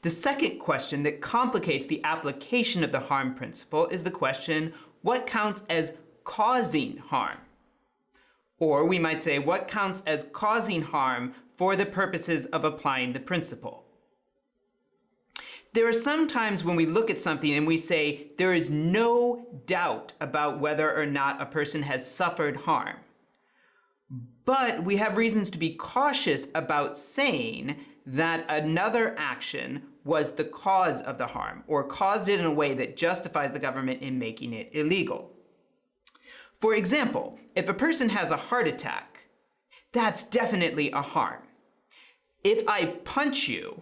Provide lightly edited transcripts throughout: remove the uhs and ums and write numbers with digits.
The second question that complicates the application of the harm principle is the question, what counts as causing harm? Or we might say, what counts as causing harm for the purposes of applying the principle? There are some times when we look at something and we say there is no doubt about whether or not a person has suffered harm. But we have reasons to be cautious about saying that another action was the cause of the harm or caused it in a way that justifies the government in making it illegal. For example, if a person has a heart attack, that's definitely a harm. If I punch you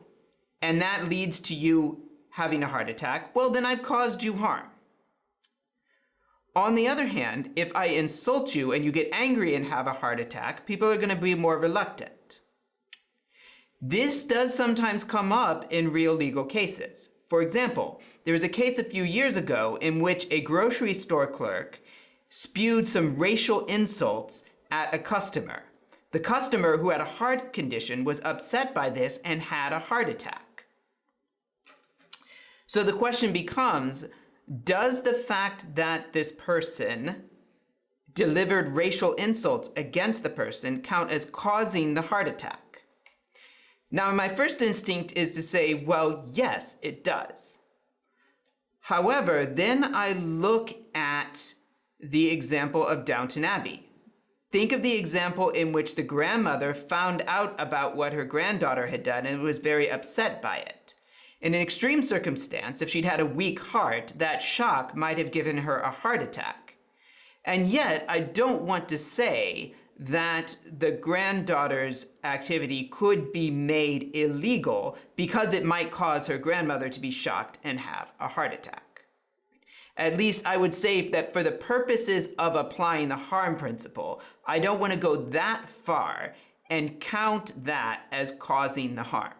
and that leads to you having a heart attack, well, then I've caused you harm. On the other hand, if I insult you and you get angry and have a heart attack, people are going to be more reluctant. This does sometimes come up in real legal cases. For example, there was a case a few years ago in which a grocery store clerk spewed some racial insults at a customer. The customer, who had a heart condition, was upset by this and had a heart attack. So the question becomes, does the fact that this person delivered racial insults against the person count as causing the heart attack? Now, my first instinct is to say, well, yes, it does. However, then I look at the example of Downton Abbey. Think of the example in which the grandmother found out about what her granddaughter had done and was very upset by it. In an extreme circumstance, if she'd had a weak heart, that shock might have given her a heart attack. And yet, I don't want to say that the granddaughter's activity could be made illegal because it might cause her grandmother to be shocked and have a heart attack. At least I would say that for the purposes of applying the harm principle, I don't want to go that far and count that as causing the harm.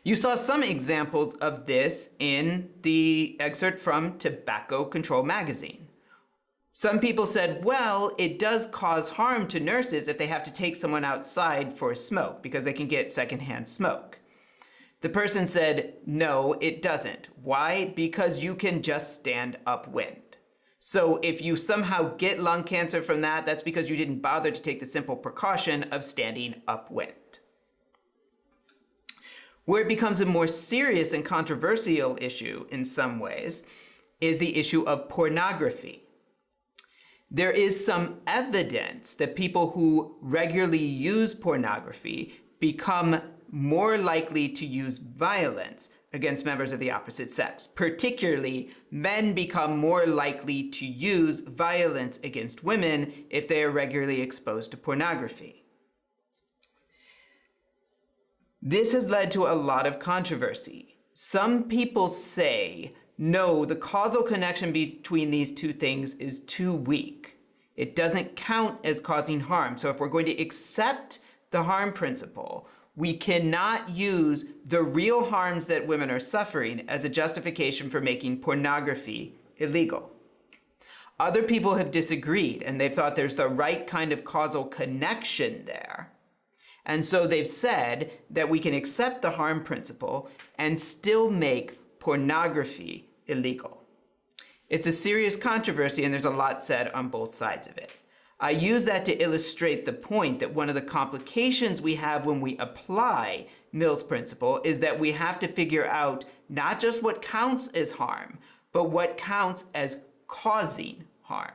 You saw some examples of this in the excerpt from Tobacco Control magazine. Some people said, well, it does cause harm to nurses if they have to take someone outside for a smoke because they can get secondhand smoke. The person said, no, it doesn't. Why? Because you can just stand upwind. So if you somehow get lung cancer from that, that's because you didn't bother to take the simple precaution of standing upwind. Where it becomes a more serious and controversial issue in some ways is the issue of pornography. There is some evidence that people who regularly use pornography become more likely to use violence against members of the opposite sex. Particularly, men become more likely to use violence against women if they are regularly exposed to pornography. This has led to a lot of controversy. Some people say, no, the causal connection between these two things is too weak. It doesn't count as causing harm. So if we're going to accept the harm principle, we cannot use the real harms that women are suffering as a justification for making pornography illegal. Other people have disagreed, and they've thought there's the right kind of causal connection there. And so they've said that we can accept the harm principle and still make pornography illegal. It's a serious controversy, and there's a lot said on both sides of it. I use that to illustrate the point that one of the complications we have when we apply Mill's principle is that we have to figure out not just what counts as harm, but what counts as causing harm.